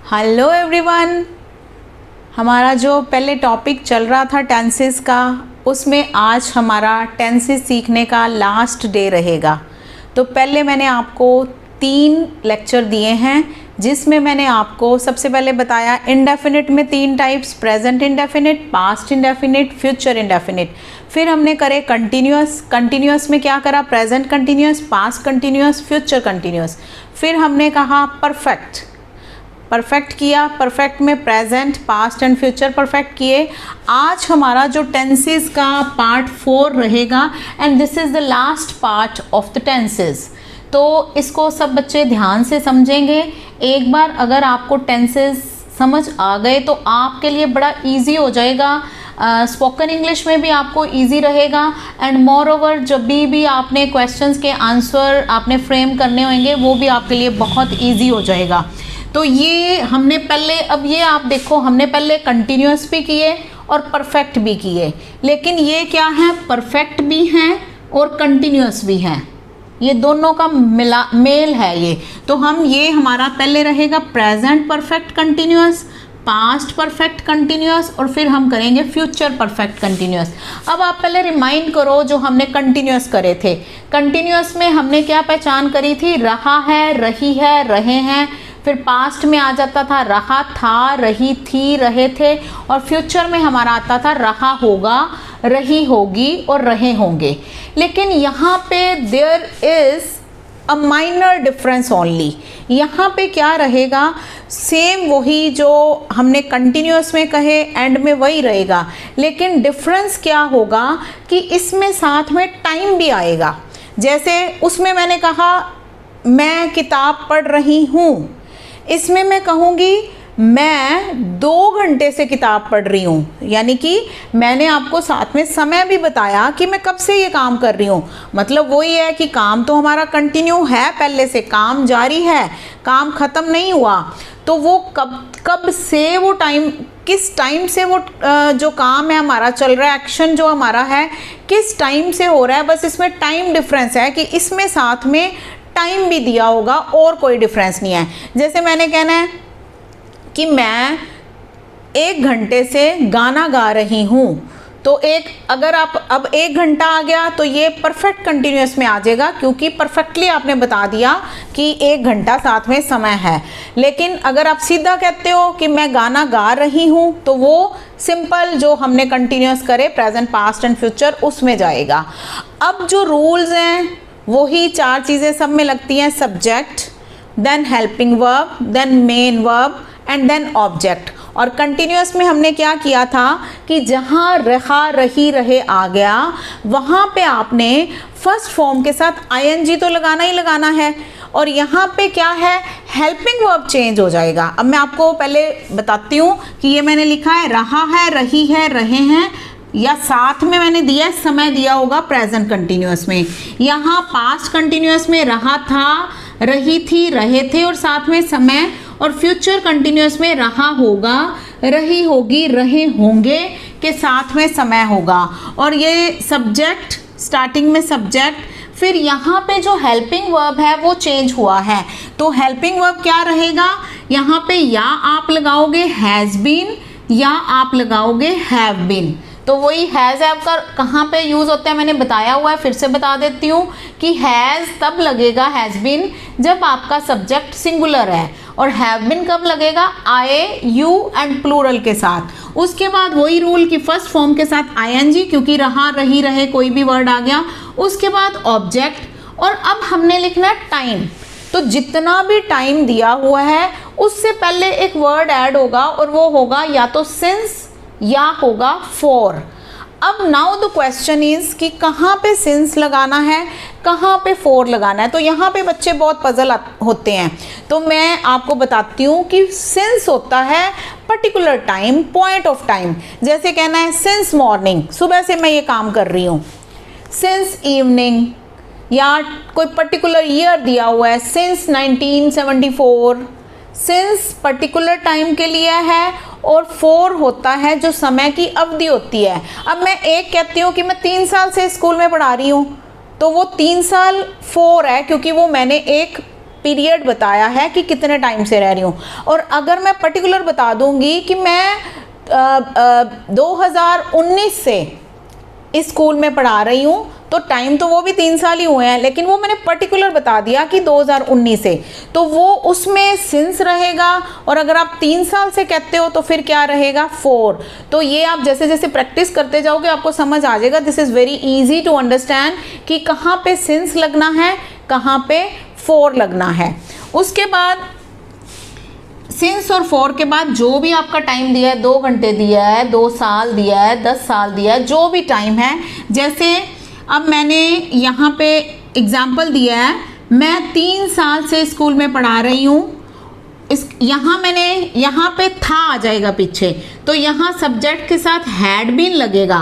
Hello everyone. हमारा जो पहले टॉपिक चल रहा था टेंसेस का, उसमें आज हमारा टेंसेस सीखने का लास्ट डे रहेगा। तो पहले मैंने आपको 3 लेक्चर दिए हैं, जिसमें मैंने आपको सबसे पहले बताया इंडेफिनिट में 3 types, present indefinite, past indefinite, future indefinite. फिर हमने करे कंटिन्यूअस। कंटिन्यूअस में क्या करा? Present continuous, past continuous, future continuous. फिर हमने कहा परफेक्ट, परफेक्ट किया। परफेक्ट में present, past and future perfect किए। आज हमारा जो टेंसेस का पार्ट 4 रहेगा and this is the last part of the tenses. तो इसको सब बच्चे ध्यान से समझेंगे। एक बार अगर आपको टेंसेस समझ आ गए तो आपके लिए बड़ा इजी हो जाएगा। स्पोकन इंग्लिश में भी आपको इजी रहेगा एंड मोर ओवर जब भी आपने क्वेश्चंस के आंसर आपने फ्रेम करने होंगे वो भी आपके लिए बहुत इजी हो जाएगा। तो ये हमने पहले, अब ये आप देखो, हमने पहले कंटिन्यूअस भी किए और परफेक्ट भी किए, लेकिन ये क्या है? परफेक्ट भी हैं और कंटिन्यूअस भी हैं। ये दोनों का मेल है ये। तो हम ये हमारा पहले रहेगा present perfect continuous, past perfect continuous और फिर हम करेंगे फ्यूचर परफेक्ट कंटिन्यूअस। अब आप पहले रिमाइंड करो जो हमने कंटिन्यूअस करे थे। कंटिन्यूअस में हमने क्या पहचान करी थी? रहा है, रही है, रहे हैं। फिर पास्ट में आ जाता था रहा था, रही थी, रहे थे। और फ्यूचर में हमारा आता था रहा होगा, रही होगी और रहे होंगे। लेकिन यहाँ पे there is a minor difference only. यहाँ पे क्या रहेगा? सेम वही जो हमने कंटिन्यूअस में कहे एंड में वही रहेगा, लेकिन डिफरेंस क्या होगा कि इसमें साथ में टाइम भी आएगा। जैसे उसमें मैंने कहा मैं किताब पढ़ रही हूँ, इसमें मैं कहूँगी मैं 2 घंटे से किताब पढ़ रही हूँ, यानी कि मैंने आपको साथ में समय भी बताया कि मैं कब से ये काम कर रही हूँ। मतलब वही है कि काम तो हमारा कंटिन्यू है, पहले से काम जारी है, काम ख़त्म नहीं हुआ। तो वो कब से वो टाइम, किस टाइम से वो जो काम है हमारा चल रहा है, एक्शन जो हमारा है किस टाइम से हो रहा है, बस इसमें टाइम डिफरेंस है कि इसमें साथ में टाइम भी दिया होगा और कोई डिफरेंस नहीं है। जैसे मैंने कहना है कि मैं 1 घंटे से गाना गा रही हूँ, तो अगर आप अब 1 घंटा आ गया तो ये परफेक्ट कंटिन्यूअस में आ जाएगा, क्योंकि परफेक्टली आपने बता दिया कि 1 घंटा साथ में समय है। लेकिन अगर आप सीधा कहते हो कि मैं गाना गा रही हूँ, तो वो सिंपल जो हमने कंटिन्यूअस करे प्रेजेंट, पास्ट एंड फ्यूचर उसमें जाएगा। अब जो रूल्स हैं वही 4 चीज़ें सब में लगती हैं, subject, then helping verb, then main verb and then object. और कंटिन्यूअस में हमने क्या किया था कि जहाँ रहा, रही, रहे आ गया, वहाँ पे आपने फर्स्ट फॉर्म के साथ आईएनजी तो लगाना ही लगाना है। और यहाँ पे क्या है? हेल्पिंग वर्ब चेंज हो जाएगा। अब मैं आपको पहले बताती हूँ कि ये मैंने लिखा है रहा है, रही है, रहे हैं, या साथ में मैंने दिया समय दिया होगा प्रेजेंट कंटिन्यूअस में। यहाँ पास्ट कंटिन्यूअस में रहा था, रही थी, रहे थे और साथ में समय। और फ्यूचर कंटिन्यूअस में रहा होगा, रही होगी, रहे होंगे के साथ में समय होगा। और ये सब्जेक्ट, स्टार्टिंग में सब्जेक्ट, फिर यहाँ पे जो हेल्पिंग वर्ब है वो चेंज हुआ है। तो हेल्पिंग वर्ब क्या रहेगा? यहाँ पे या आप लगाओगे हैज़ बीन या आप लगाओगे हैव बीन। तो वही हैज़ हैव का कहाँ पे यूज़ होता है मैंने बताया हुआ है, फिर से बता देती हूँ कि हैज़ तब लगेगा, हैज़ बीन, जब आपका सब्जेक्ट सिंगुलर है। और हैव बीन कब लगेगा? आई, यू एंड प्लूरल के साथ। उसके बाद वही रूल कि फर्स्ट फॉर्म के साथ आईएनजी, क्योंकि रहा, रही, रहे कोई भी वर्ड आ गया। उसके बाद ऑब्जेक्ट। और अब हमने लिखना टाइम। तो जितना भी टाइम दिया हुआ है उससे पहले एक वर्ड ऐड होगा और वो होगा या तो सिंस या होगा फॉर। अब नाउ द क्वेश्चन इज कि कहाँ पे सिंस लगाना है, कहाँ पे फॉर लगाना है। तो यहाँ पे बच्चे बहुत पजल होते हैं। तो मैं आपको बताती हूँ कि सिंस होता है particular time, point of time. जैसे कहना है सिंस मॉर्निंग, सुबह से मैं ये काम कर रही हूँ। सिंस इवनिंग, या कोई पर्टिकुलर ईयर दिया हुआ है, सिंस 1974। सिंस पर्टिकुलर टाइम के लिए है और फॉर होता है जो समय की अवधि होती है। अब मैं एक कहती हूँ कि मैं 3 साल से स्कूल में पढ़ा रही हूँ, तो वो 3 साल फॉर है, क्योंकि वो मैंने एक पीरियड बताया है कि कितने टाइम से रह रही हूँ। और अगर मैं पर्टिकुलर बता दूंगी कि मैं 2019 से इस स्कूल में पढ़ा रही हूँ, तो टाइम तो वो भी 3 साल ही हुए हैं, लेकिन वो मैंने पर्टिकुलर बता दिया कि 2019 से, तो वो उसमें सिंस रहेगा। और अगर आप 3 साल से कहते हो तो फिर क्या रहेगा, 4। तो ये आप जैसे जैसे प्रैक्टिस करते जाओगे आपको समझ आ जाएगा। This is very easy to understand कि कहाँ पे सिंस लगना है, कहाँ पे 4 लगना है। उसके बाद सिंस और 4 के बाद जो भी आपका टाइम दिया है, 2 घंटे दिया है, 2 साल दिया है, 10 साल दिया है, जो भी टाइम है। जैसे अब मैंने यहाँ पे एग्जाम्पल दिया है, मैं 3 साल से स्कूल में पढ़ा रही हूँ। यहाँ पे था आ जाएगा पीछे, तो यहाँ सब्जेक्ट के साथ हैड बीन लगेगा।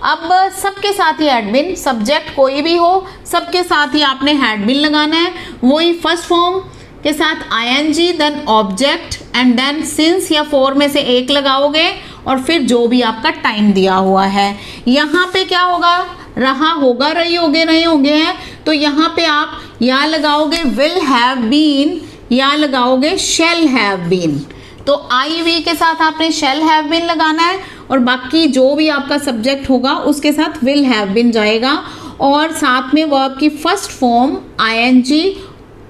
अब सबके साथ ही हैड बीन, सब्जेक्ट कोई भी हो सबके साथ ही आपने हैड बीन लगाना है। वही फर्स्ट फॉर्म के साथ ing, then object and then since या 4 में से एक लगाओगे और फिर जो भी आपका टाइम दिया हुआ है। यहाँ पे क्या होगा, रहा होगा, रही होगे, नहीं होगे हैं, तो यहाँ पे आप या लगाओगे विल हैव बीन या लगाओगे शैल हैव बीन। तो IV के साथ आपने शैल हैव बीन लगाना है और बाकी जो भी आपका सब्जेक्ट होगा उसके साथ विल हैव बीन जाएगा। और साथ में वर्ब की first form ing,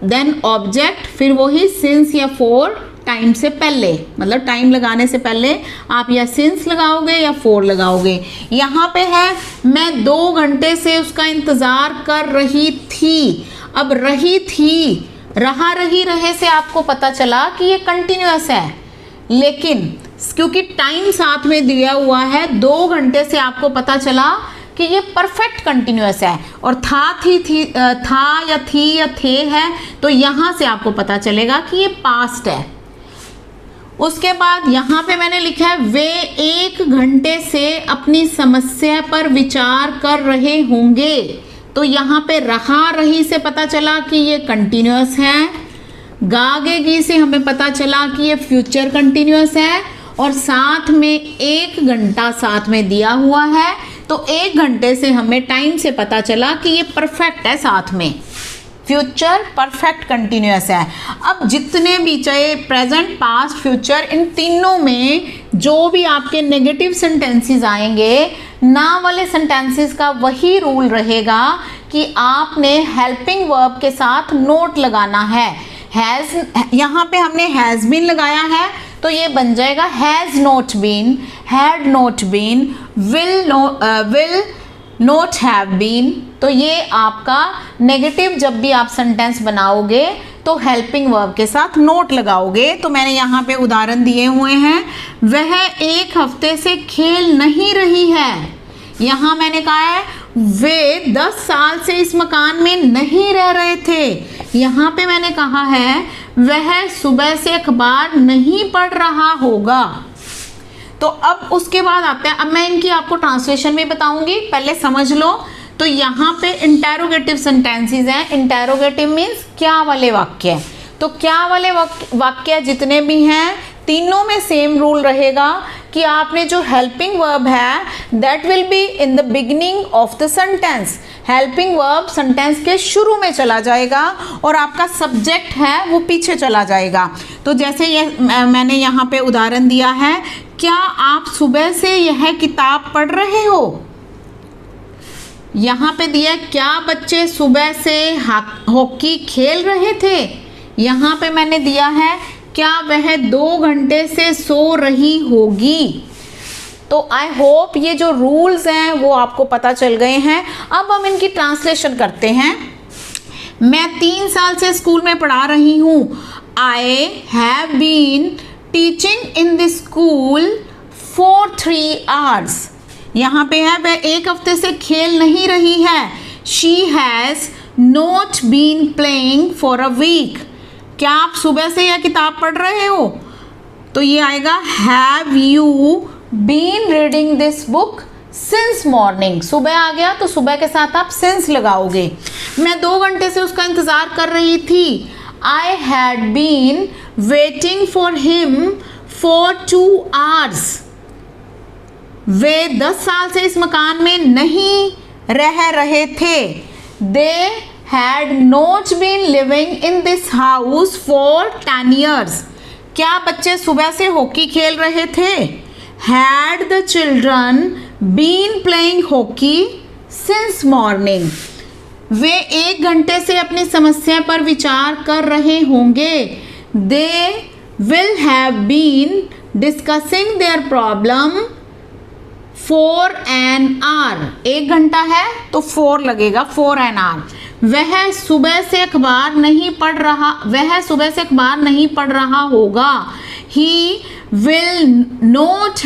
then object, फिर वही सिंस या 4 टाइम से पहले, मतलब टाइम लगाने से पहले आप या सिंस लगाओगे या 4 लगाओगे। यहाँ पे है मैं 2 घंटे से उसका इंतज़ार कर रही थी। अब रही थी, रहा रही रहे से आपको पता चला कि ये कंटिन्यूअस है, लेकिन क्योंकि टाइम साथ में दिया हुआ है 2 घंटे से आपको पता चला कि ये परफेक्ट कंटिन्यूअस है। और था या थी या थे है, तो यहाँ से आपको पता चलेगा कि ये पास्ट है। उसके बाद यहाँ पे मैंने लिखा है वे 1 घंटे से अपनी समस्या पर विचार कर रहे होंगे। तो यहाँ पे रहा रही से पता चला कि ये कंटिन्यूअस है, गागेगी से हमें पता चला कि ये फ्यूचर कंटिन्यूअस है, और साथ में 1 घंटा साथ में दिया हुआ है, तो 1 घंटे से हमें टाइम से पता चला कि ये परफेक्ट है, साथ में फ्यूचर परफेक्ट कंटिन्यूअस है। अब जितने भी चाहे प्रेजेंट, पास्ट, फ्यूचर, इन तीनों में जो भी आपके नेगेटिव सेंटेंसेस आएंगे, ना वाले सेंटेंसेस का वही रूल रहेगा कि आपने हेल्पिंग वर्ब के साथ नोट लगाना है। हैज़, यहाँ पे हमने हैज़ बीन लगाया है, तो ये बन जाएगा has not been, had not been, will not have been. तो ये आपका नेगेटिव जब भी आप सेंटेंस बनाओगे तो हेल्पिंग वर्ब के साथ नोट लगाओगे। तो मैंने यहाँ पे उदाहरण दिए हुए हैं, वह 1 हफ्ते से खेल नहीं रही है। यहाँ मैंने कहा है वे 10 साल से इस मकान में नहीं रह रहे थे। यहाँ पे मैंने कहा है वह सुबह से अखबार नहीं पढ़ रहा होगा। तो अब उसके बाद आते हैं, अब मैं इनकी आपको ट्रांसलेशन भी बताऊंगी, पहले समझ लो। तो यहाँ पे इंटेरोगेटिव सेंटेंसेस हैं। इंटेरोगेटिव मीन्स क्या वाले वाक्य। तो क्या वाले वाक्य जितने भी हैं, तीनों में सेम रूल रहेगा कि आपने जो हेल्पिंग वर्ब है that will be in the beginning of the sentence. Helping verb sentence के शुरू में चला जाएगा और आपका सब्जेक्ट है वो पीछे चला जाएगा। तो जैसे ये मैंने यहाँ पे उदाहरण दिया है, क्या आप सुबह से यह किताब पढ़ रहे हो। यहाँ पे दिया क्या बच्चे सुबह से हॉकी खेल रहे थे। यहाँ पे मैंने दिया है क्या वह 2 घंटे से सो रही होगी। तो आई होप ये जो रूल्स हैं वो आपको पता चल गए हैं। अब हम इनकी ट्रांसलेशन करते हैं। मैं 3 साल से स्कूल में पढ़ा रही हूँ। I have been teaching in the school for 3 hours। यहाँ पे है वह 1 हफ्ते से खेल नहीं रही है। She has not been playing for a week. क्या आप सुबह से यह किताब पढ़ रहे हो। तो ये आएगा have you been reading this book since morning. सुबह आ गया तो सुबह के साथ आप सिंस लगाओगे। मैं 2 घंटे से उसका इंतज़ार कर रही थी। I had been waiting for him for 2 hours। वे 10 साल से इस मकान में नहीं रह रहे थे। They had not been living in this house for 10 years। क्या बच्चे सुबह से हॉकी खेल रहे थे? Had the children been playing hockey since morning. वे 1 घंटे से अपनी समस्या पर विचार कर रहे होंगे। They will have been discussing their problem for an hour. 1 घंटा है तो 4 लगेगा, फॉर एन आवर। वह सुबह से अखबार नहीं पढ़ रहा होगा। He will not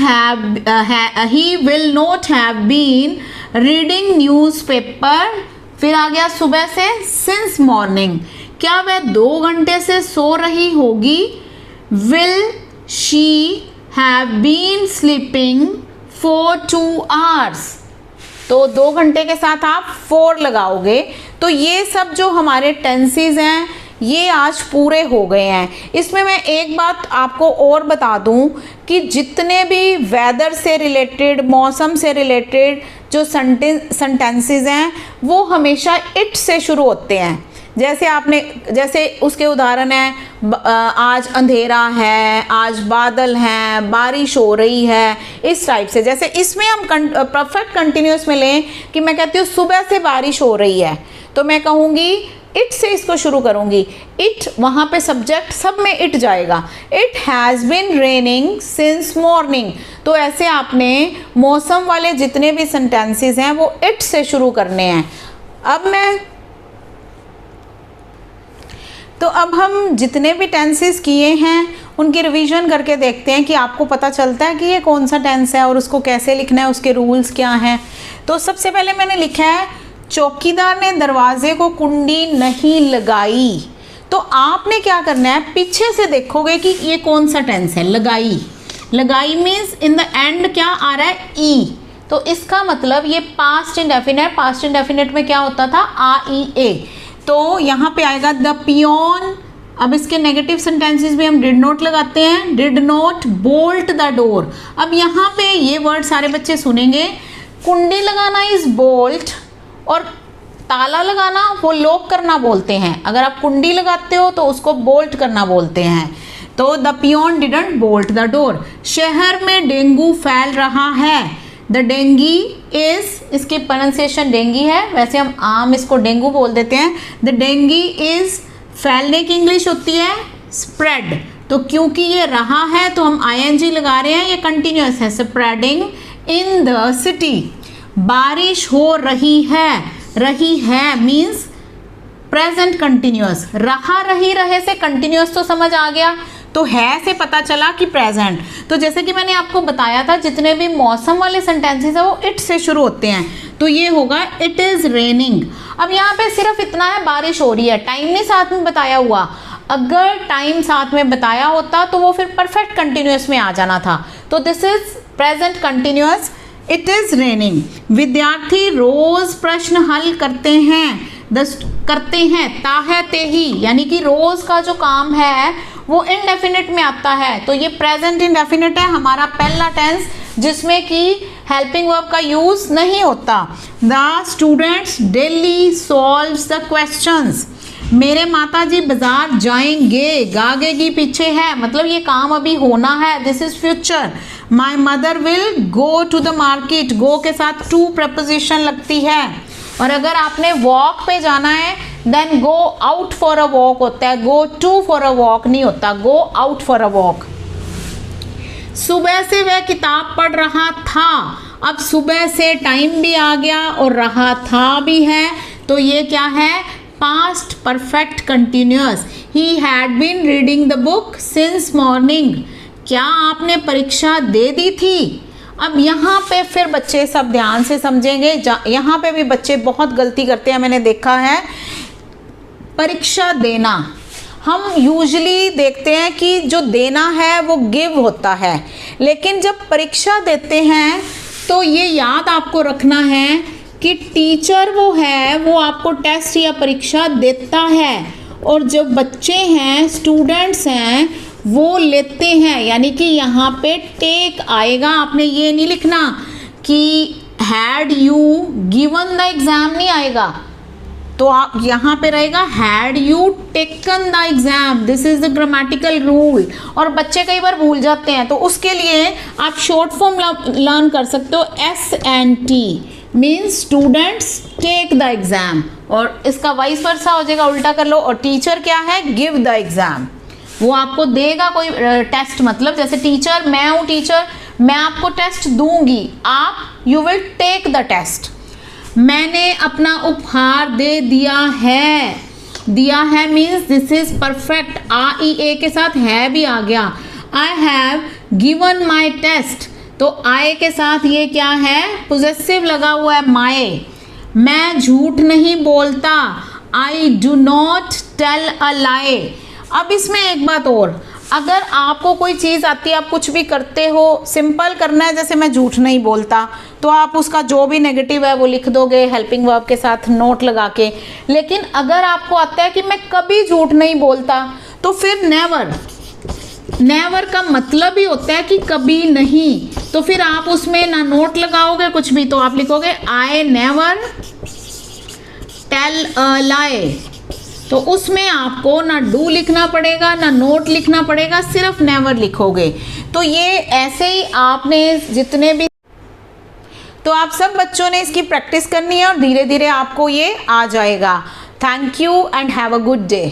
have been reading newspaper। फिर आ गया सुबह से since morning। क्या वह 2 घंटे से सो रही होगी? Will she have been sleeping for 2 hours। तो 2 घंटे के साथ आप 4 लगाओगे। तो ये सब जो हमारे टेंसेस हैं ये आज पूरे हो गए हैं। इसमें मैं एक बात आपको और बता दूं कि जितने भी वेदर से रिलेटेड, मौसम से रिलेटेड जो सेंटेंसेस हैं वो हमेशा इट से शुरू होते हैं। जैसे उसके उदाहरण हैं, आज अंधेरा है, आज बादल हैं, बारिश हो रही है, इस टाइप से। जैसे इसमें हम परफेक्ट कंटिन्यूस में लें कि मैं कहती हूँ सुबह से बारिश हो रही है, तो मैं कहूँगी इट से इसको शुरू करूँगी। इट, वहाँ पे सब्जेक्ट सब में इट जाएगा। It has been raining since morning. तो ऐसे आपने मौसम वाले जितने भी सेंटेंसेस हैं वो इट से शुरू करने हैं। अब हम जितने भी टेंसेस किए हैं उनकी रिवीजन करके देखते हैं कि आपको पता चलता है कि ये कौन सा टेंस है और उसको कैसे लिखना है, उसके रूल्स क्या हैं। तो सबसे पहले मैंने लिखा है चौकीदार ने दरवाजे को कुंडी नहीं लगाई। तो आपने क्या करना है, पीछे से देखोगे कि ये कौन सा टेंस है। लगाई, लगाई मीन्स इन द एंड क्या आ रहा है, ई। तो इसका मतलब ये पास्ट इंडेफिनिट। पास्ट इंडेफिनिट में क्या होता था, आ ई ए। तो यहाँ पे आएगा द पियोन। अब इसके नेगेटिव सेंटेंसेस भी हम डिड नॉट लगाते हैं। Did not bolt the door. अब यहाँ पे ये वर्ड सारे बच्चे सुनेंगे। कुंडी लगाना इज बोल्ट और ताला लगाना वो लॉक करना बोलते हैं। अगर आप कुंडी लगाते हो तो उसको बोल्ट करना बोलते हैं। तो the peon didn't bolt the door. शहर में डेंगू फैल रहा है। द डेंगी इज, इसकी प्रोनाउंसिएशन डेंगी है, वैसे हम आम इसको डेंगू बोल देते हैं। द डेंगी इज, फैलने की इंग्लिश होती है स्प्रेड। तो क्योंकि ये रहा है तो हम आईएनजी लगा रहे हैं, ये कंटिन्यूअस है। Spreading in the city. बारिश हो रही है। रही है मीन्स प्रेजेंट कंटिन्यूअस। रहा रही रहे से कंटिन्यूअस तो समझ आ गया, तो है से पता चला कि प्रेजेंट। तो जैसे कि मैंने आपको बताया था जितने भी मौसम वाले सेंटेंसेस है वो इट से शुरू होते हैं। तो ये होगा इट इज़ रेनिंग। अब यहाँ पे सिर्फ इतना है, बारिश हो रही है, टाइम नहीं साथ में बताया हुआ। अगर टाइम साथ में बताया होता तो वो फिर परफेक्ट कंटिन्यूअस में आ जाना था। तो this is present continuous, it is raining. विद्यार्थी रोज प्रश्न हल करते हैं। करते हैं ताहे तेही, यानी कि रोज का जो काम है वो इनडेफिनिट में आता है। तो ये प्रेजेंट इनडेफिनिट है, हमारा पहला टेंस जिसमें कि हेल्पिंग वर्ब का यूज नहीं होता। The students daily solves the questions. मेरे माताजी बाजार जाएंगे, गागे की पीछे है, मतलब ये काम अभी होना है, this is future. My mother will go to the market. Go के साथ टू प्रपोजिशन लगती है। और अगर आपने वॉक पे जाना है then go out for a walk होता है, go to for a walk नहीं होता, go out for a walk. सुबह से वह किताब पढ़ रहा था। अब सुबह से टाइम भी आ गया और रहा था भी है, तो ये क्या है, past perfect continuous. He had been reading the book since morning. क्या आपने परीक्षा दे दी थी। अब यहाँ पे फिर बच्चे सब ध्यान से समझेंगे, यहाँ पे भी बच्चे बहुत गलती करते हैं, मैंने देखा है। परीक्षा देना, हम यूजुअली देखते हैं कि जो देना है वो गिव होता है, लेकिन जब परीक्षा देते हैं तो ये याद आपको रखना है कि टीचर वो है वो आपको टेस्ट या परीक्षा देता है, और जो बच्चे हैं, स्टूडेंट्स हैं, वो लेते हैं। यानी कि यहाँ पे टेक आएगा। आपने ये नहीं लिखना कि had you given the exam, नहीं आएगा। तो आप यहाँ पे रहेगा had you taken the exam, this is the grammatical rule. और बच्चे कई बार भूल जाते हैं, तो उसके लिए आप शॉर्ट फॉर्म लर्न कर सकते हो, SNT means students take the exam, और इसका वाइस वर्सा हो जाएगा, उल्टा कर लो। और टीचर क्या है, गिव द एग्जाम, वो आपको देगा कोई टेस्ट, मतलब जैसे टीचर, मैं हूँ टीचर, मैं आपको टेस्ट दूंगी, आप you will take the test. मैंने अपना उपहार दे दिया है, दिया है means this is perfect, IE के साथ है भी आ गया। I have given my test, तो आई के साथ ये क्या है, पोजेसिव लगा हुआ है, माई। मैं झूठ नहीं बोलता, I do not tell a lie. अब इसमें एक बात और, अगर आपको कोई चीज़ आती है, आप कुछ भी करते हो, सिंपल करना है, जैसे मैं झूठ नहीं बोलता, तो आप उसका जो भी नेगेटिव है वो लिख दोगे हेल्पिंग वर्ब के साथ नोट लगा के। लेकिन अगर आपको आता है कि मैं कभी झूठ नहीं बोलता, तो फिर नेवर, नेवर का मतलब ही होता है कि कभी नहीं, तो फिर आप उसमें ना नोट लगाओगे कुछ भी, तो आप लिखोगे आई नेवर टेल अ लाई। तो उसमें आपको ना डू लिखना पड़ेगा ना नोट लिखना पड़ेगा, सिर्फ नेवर लिखोगे। तो ये ऐसे ही आपने जितने भी, तो आप सब बच्चों ने इसकी प्रैक्टिस करनी है और धीरे धीरे आपको ये आ जाएगा। Thank you and have a good day.